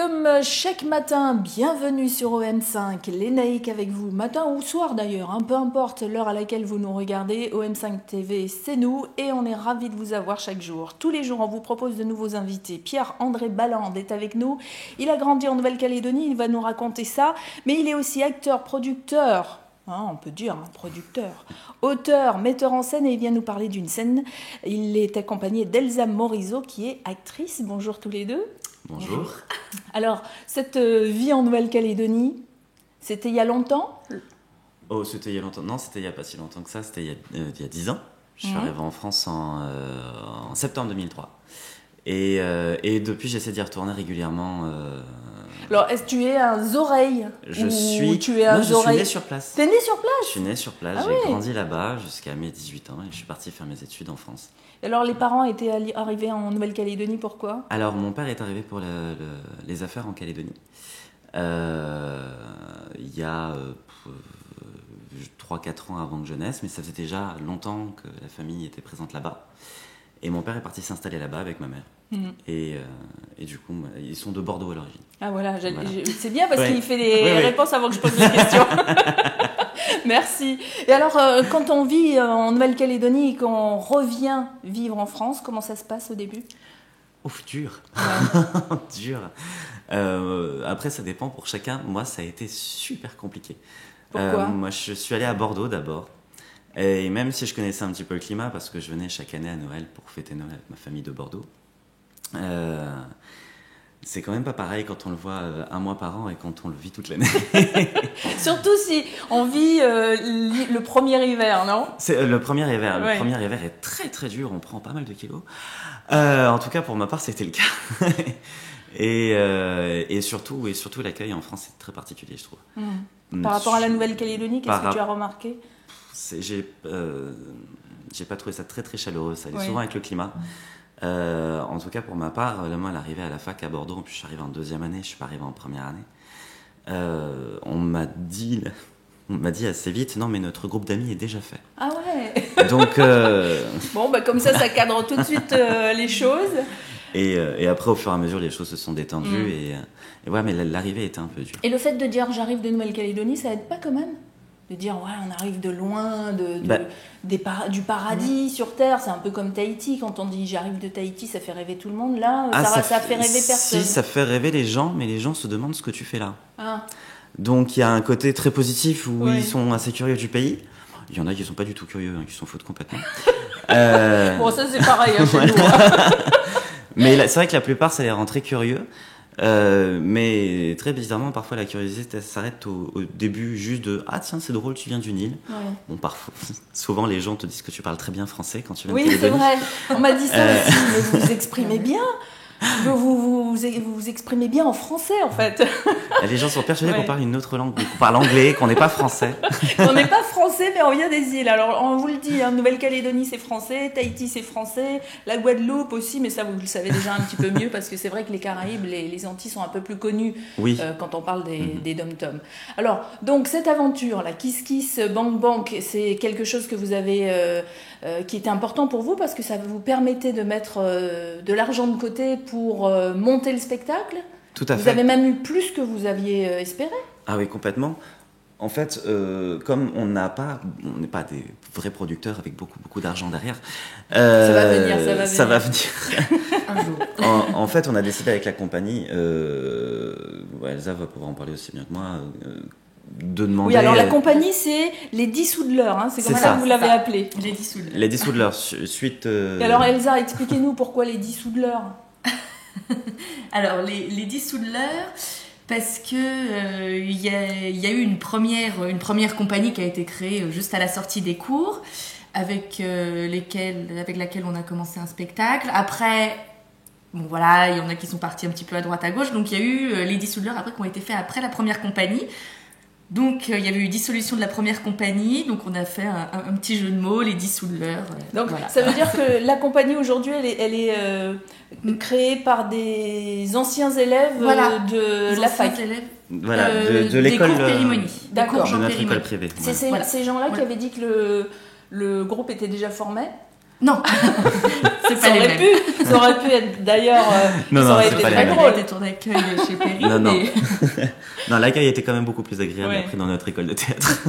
comme chaque matin, bienvenue sur OM5, Lénaïque avec vous, matin ou soir d'ailleurs, hein, peu importe l'heure à laquelle vous nous regardez, OM5 TV c'est nous et on est ravis de vous avoir chaque jour. Tous les jours on vous propose de nouveaux invités. Pierre-André Balland est avec nous, il a grandi en Nouvelle-Calédonie, il va nous raconter ça, mais il est aussi acteur, producteur. On peut dire producteur, auteur, metteur en scène et il vient nous parler d'une scène. Il est accompagné d'Elsa Morisot qui est actrice. Bonjour tous les deux. Bonjour. Alors, cette vie en Nouvelle-Calédonie, c'était il y a longtemps ? Oh, c'était il y a longtemps. Non, c'était il n'y a pas si longtemps que ça, c'était il y a 10 ans. Je suis arrivé en France en septembre 2003. Et depuis, j'essaie d'y retourner régulièrement. Alors, est-ce que tu es un oreille Je suis né sur place. T'es né sur place ? Je suis né sur place, j'ai grandi là-bas jusqu'à mes 18 ans et je suis parti faire mes études en France. Et alors, les parents étaient arrivés en Nouvelle-Calédonie, pourquoi ? Alors, mon père est arrivé pour les affaires en Calédonie. Il y a 3-4 ans avant que je naisse, mais ça faisait déjà longtemps que la famille était présente là-bas. Et mon père est parti s'installer là-bas avec ma mère. Et du coup, ils sont de Bordeaux à l'origine. Ah voilà, c'est bien parce qu'il fait les réponses avant que je pose les questions. Merci. Et alors, quand on vit en Nouvelle-Calédonie et qu'on revient vivre en France, comment ça se passe au début ? Ouf, dur. Dur. Après, ça dépend pour chacun. Moi, ça a été super compliqué. Pourquoi ? Moi, je suis allé à Bordeaux d'abord. Et même si je connaissais un petit peu le climat, parce que je venais chaque année à Noël pour fêter Noël avec ma famille de Bordeaux, c'est quand même pas pareil quand on le voit un mois par an et quand on le vit toute l'année. Surtout si on vit le premier hiver, non ? C'est le premier hiver. Le premier hiver est très très dur, on prend pas mal de kilos. En tout cas, pour ma part, c'était le cas. Et surtout, l'accueil en France est très particulier, je trouve. Par rapport à la Nouvelle-Calédonie, qu'est-ce que tu as remarqué ? J'ai pas trouvé ça très très chaleureux, ça allait souvent avec le climat. En tout cas pour ma part, moi l'arrivée à la fac à Bordeaux, en plus je suis arrivé en deuxième année, je suis pas arrivé en première année. On m'a dit assez vite, non mais notre groupe d'amis est déjà fait. Ah ouais. Donc bon bah comme ça cadre tout de suite les choses. Et après au fur et à mesure les choses se sont détendues et ouais mais l'arrivée était un peu dure. Et le fait de dire j'arrive de Nouvelle-Calédonie, ça aide pas quand même ? De dire on arrive de loin, du paradis sur Terre, c'est un peu comme Tahiti, quand on dit j'arrive de Tahiti, ça fait rêver tout le monde, là ça fait rêver personne. Si, ça fait rêver les gens, mais les gens se demandent ce que tu fais là. Ah. Donc il y a un côté très positif où ils sont assez curieux du pays. Il y en a qui sont pas du tout curieux, qui s'en foutent complètement. Bon ça c'est pareil chez nous. Mais c'est vrai que la plupart ça les rend très curieux. Mais très bizarrement parfois la curiosité s'arrête au début juste de tiens c'est drôle tu viens du Nil. Bon parfois souvent les gens te disent que tu parles très bien français quand tu viens de Calédonie. Oui c'est vrai, on m'a dit ça aussi, mais vous vous exprimez bien. Vous exprimez bien en français en fait. Et les gens sont persuadés qu'on parle une autre langue, qu'on parle anglais, qu'on n'est pas français. On n'est pas français mais on vient des îles. Alors on vous le dit, Nouvelle-Calédonie c'est français, Tahiti c'est français, la Guadeloupe aussi, mais ça vous le savez déjà un petit peu mieux parce que c'est vrai que les Caraïbes, les Antilles sont un peu plus connus quand on parle des dom-toms. Alors donc cette aventure, la Kiss Kiss Bank Bank, c'est quelque chose que vous avez qui était important pour vous parce que ça vous permettait de mettre de l'argent de côté pour monter le spectacle. Tout à fait. Vous avez même eu plus que vous aviez espéré. Ah oui, complètement. En fait, comme on n'est pas des vrais producteurs avec beaucoup d'argent derrière. Ça va venir. Ça va venir. Un jour. En fait, on a décidé avec la compagnie, Elsa va pouvoir en parler aussi bien que moi, de demander... Oui, alors la compagnie, c'est les 10 Soudleurs, c'est comme ça que vous l'avez appelé. Les 10 Soudleurs. Les 10 Soudleurs, suite... Et alors Elsa, expliquez-nous pourquoi les 10 Soudleurs. Alors, les 10 Soudleurs, parce que il y a eu une première compagnie qui a été créée juste à la sortie des cours, avec laquelle on a commencé un spectacle. Après... Bon voilà, il y en a qui sont partis un petit peu à droite à gauche, donc il y a eu les 10 Soudleurs après qui ont été faits après la première compagnie. Donc il y avait eu dissolution de la première compagnie, donc on a fait un petit jeu de mots, les 10 Soudleurs. Donc voilà. Ça veut dire que la compagnie aujourd'hui, elle est créée par des anciens élèves de la fac. Voilà, de l'école. Des cours Périmonie. D'accord. De notre école privée. C'est ces gens-là qui avaient dit que le groupe était déjà formé. Non, c'est pas Ça les aurait mêmes. ça aurait pu être d'ailleurs. Non, ça non, aurait c'est été pas les très mêmes. drôle. C'était ton accueil chez Perry. Non, non. mais- Non, l'accueil était quand même beaucoup plus agréable Ouais. après dans notre école de théâtre.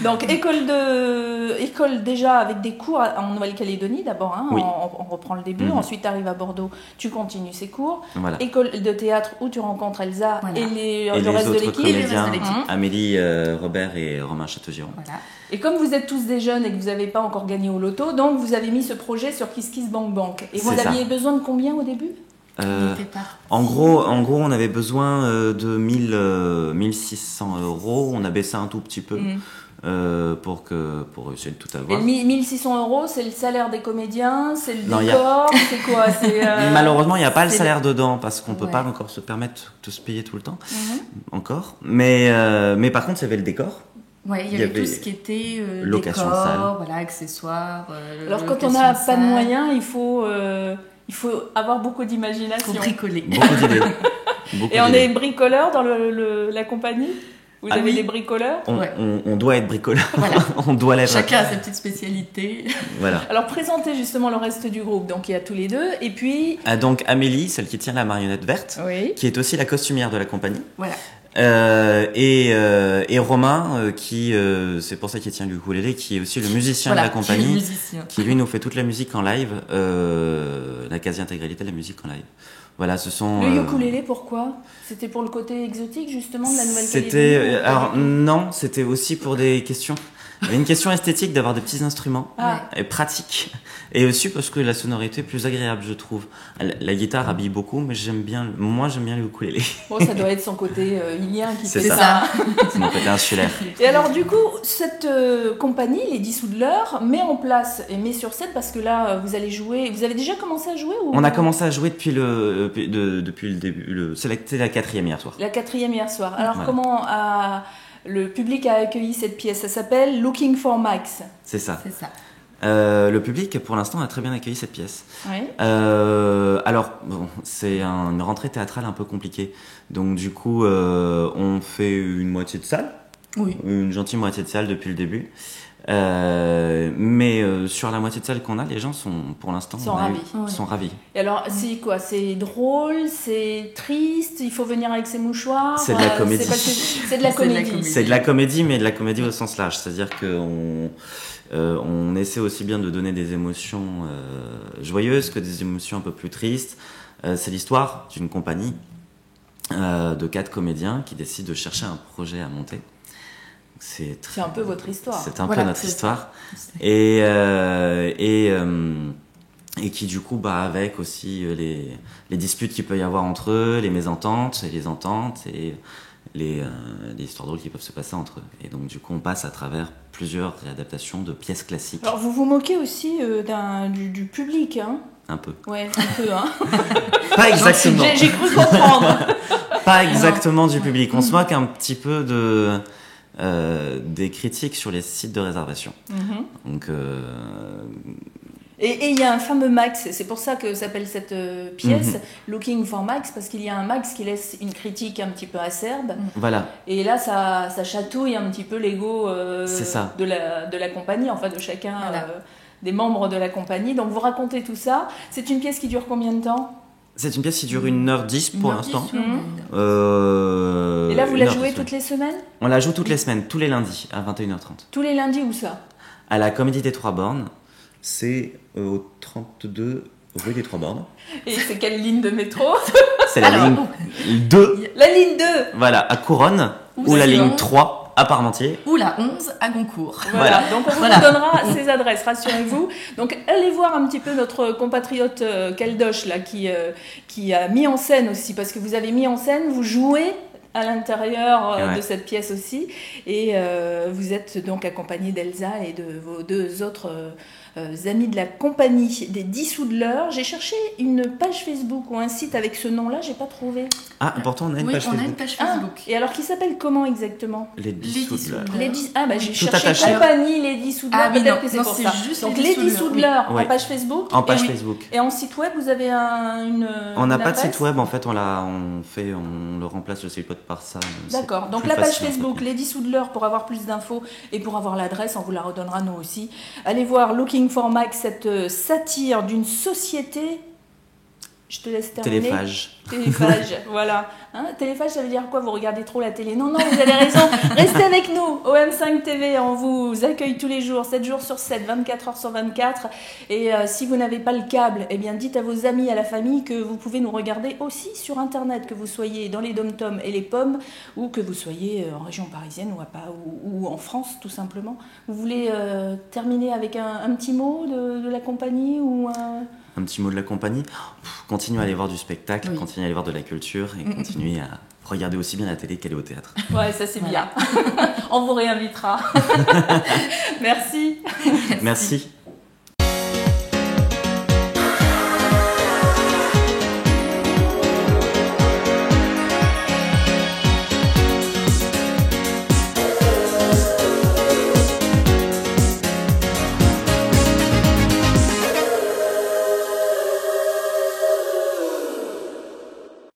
Donc école déjà avec des cours en Nouvelle-Calédonie d'abord, hein, Oui. on reprend le début, Mhm. ensuite tu arrives à Bordeaux, tu continues ces cours, Voilà. école de théâtre où tu rencontres Elsa Voilà. et Et le les reste de autres l'équipe. Et le reste comédiens, de l'équipe. Mhm. Amélie, Robert et Romain Châteaugiron. Voilà. Et comme vous êtes tous des jeunes et que vous n'avez pas encore gagné au loto, donc vous avez mis ce projet sur Kiss Kiss Bank Bank. Et vous C'est ça. aviez besoin de combien au début? Euh, Il était pas- en gros, on avait besoin de 1600 euros. On a baissé un tout petit peu Mhm. pour essayer de tout Et avoir. le 1600 euros, c'est le salaire des comédiens, c'est le Non, décor, c'est quoi? C'est, Malheureusement, il n'y a pas le c'est salaire dedans parce qu'on peut Ouais. pas encore se permettre de se payer tout le temps Mhm. encore. Mais par contre, il y avait le décor. Ouais, il y avait tout ce qui était location de décor, salle. voilà, accessoires. Alors quand on location n'a de pas de salle, moyens, il faut avoir beaucoup d'imagination. faut bricoler. Beaucoup d'idées. Beaucoup Et on d'idées. est bricoleurs dans la compagnie? Vous Ah avez oui. des bricoleurs? Ouais. On doit être bricoleur. Voilà. On doit l'être. Chacun a sa petite spécialité. Voilà. Alors présentez justement le reste du groupe. Donc il y a tous les deux. Et puis... Ah, donc Amélie, celle qui tient la marionnette verte, Oui. qui est aussi la costumière de la compagnie. Voilà. Et Romain, qui c'est pour ça qu'il tient le ukulélé, qui est aussi le musicien Voilà, de la qui est compagnie, musicien. qui lui nous fait toute la musique en live, la quasi-intégralité de la musique en live. Voilà, ce sont. Le ukulélé, pourquoi? C'était pour le côté exotique justement de la Nouvelle-Calédonie? C'était alors non, c'était aussi pour des questions. Il y avait une question esthétique d'avoir des petits instruments Ah. et pratiques, et aussi parce que la sonorité est plus agréable, je trouve. La guitare habille beaucoup, mais moi j'aime bien le ukulélé. Bon, ça doit être son côté ilien qui C'est fait ça. ça. C'est mon côté insulaire. Et alors du coup, cette compagnie, les Dissoudleurs, met en place et met sur scène parce que là, vous allez jouer. Vous avez déjà commencé à jouer ou... On a commencé à jouer depuis le début. C'était la 4e hier soir. La 4e hier soir. Alors Voilà. comment le public a accueilli cette pièce? Ça s'appelle Looking for Max. C'est ça. C'est ça. Le public, pour l'instant, a très bien accueilli cette pièce. Oui. Alors, bon, c'est une rentrée théâtrale un peu compliquée. Donc, du coup, on fait une moitié de salle. Oui. Une gentille moitié de salle depuis le début. Mais sur la moitié de salle qu'on a, les gens sont, pour l'instant, Sont on a ravis. Ouais. sont ravis. Et alors, c'est quoi? C'est drôle, c'est triste, il faut venir avec ses mouchoirs. C'est de la comédie. C'est de la C'est de la comédie. comédie. C'est de la comédie, mais de la comédie au sens large. C'est-à-dire qu'on on essaie aussi bien de donner des émotions joyeuses que des émotions un peu plus tristes. C'est l'histoire d'une compagnie de 4 comédiens qui décident de chercher un projet à monter. C'est C'est un peu votre histoire. C'est un Voilà, peu notre c'est histoire. ça. Et qui du coup, avec aussi les disputes qu'il peut y avoir entre eux, les mésententes et les ententes et les histoires drôles qui peuvent se passer entre eux. Et donc du coup, on passe à travers plusieurs réadaptations de pièces classiques. Alors, vous vous moquez aussi du public, hein? Un peu. Ouais, un peu, hein? Pas exactement. J'ai cru comprendre. Pas exactement du public. On se moque un petit peu des critiques sur les sites de réservation. Mhm. Donc Et il y a un fameux Max, c'est pour ça que s'appelle cette pièce, Looking for Max, parce qu'il y a un Max qui laisse une critique un petit peu acerbe. voilà. Et là, ça chatouille un petit peu l'ego C'est ça. de la compagnie, enfin de chacun Voilà. des membres de la compagnie. Donc vous racontez tout ça. C'est une pièce qui dure combien de temps? C'est une pièce qui dure 1h10 pour 1h10 l'instant. sur Mhm. le- Et là, vous la 1h10, jouez ouais. toutes les semaines? On la joue toutes les semaines, tous les lundis à 21h30. Tous les lundis ou ça? À la Comédie des Trois Bornes, c'est au 32 rue des Trois Bornes. Et c'est quelle ligne de métro? C'est la Alors, ligne 2, La ligne 2! voilà, à Couronne, ou la sinon- ligne 3 à Parmentier. Ou la 11 à Goncourt. Voilà, donc on Voilà. vous donnera ces adresses, rassurez-vous. Donc allez voir un petit peu notre compatriote Caldoche là, qui a mis en scène aussi, parce que vous avez mis en scène, vous jouez à l'intérieur Ouais. de cette pièce aussi, et vous êtes donc accompagné d'Elsa et de vos deux autres amis de la compagnie des Dissoudleurs. J'ai cherché une page Facebook ou un site avec ce nom-là, j'ai pas trouvé. Ah, pourtant on a une Oui, page on a une Facebook. page Ah, Facebook. et alors qui s'appelle comment exactement? Les Dissoudleurs. Dissoudleurs. Ah bah j'ai Tout cherché attaché. compagnie les Dissoudleurs, Ah oui, peut-être non, que c'est non, pour c'est ça. juste Donc les les Dissoudleurs, Dissoudleurs oui. en page Facebook. En page et, oui. Facebook. Et en site web, vous avez On n'a une pas de adresse site web, en fait, on le remplace le site web par ça. C'est D'accord, donc plus la page facile, en fait. Facebook, les Dissoudleurs, pour avoir plus d'infos et pour avoir l'adresse, on vous la redonnera nous aussi. Allez voir Looking Looking for Mike, cette satire d'une société... Je te laisse terminer. Téléphage, voilà. Téléphage, ça veut dire quoi? Vous regardez trop la télé? Non, vous avez raison. Restez avec nous. OM5 TV, on vous accueille tous les jours, 7 jours sur 7, 24 heures sur 24. Et si vous n'avez pas le câble, eh bien, dites à vos amis, à la famille que vous pouvez nous regarder aussi sur Internet, que vous soyez dans les dom-toms et les pommes, ou que vous soyez en région parisienne ou en France, tout simplement. Vous voulez terminer avec un petit mot de la compagnie ou un petit mot de la compagnie? Continuez à aller voir du spectacle, continuez à aller voir de la culture et continuez à regarder aussi bien la télé qu'aller au théâtre. Ouais, ça c'est bien. On vous réinvitera. Merci. Merci.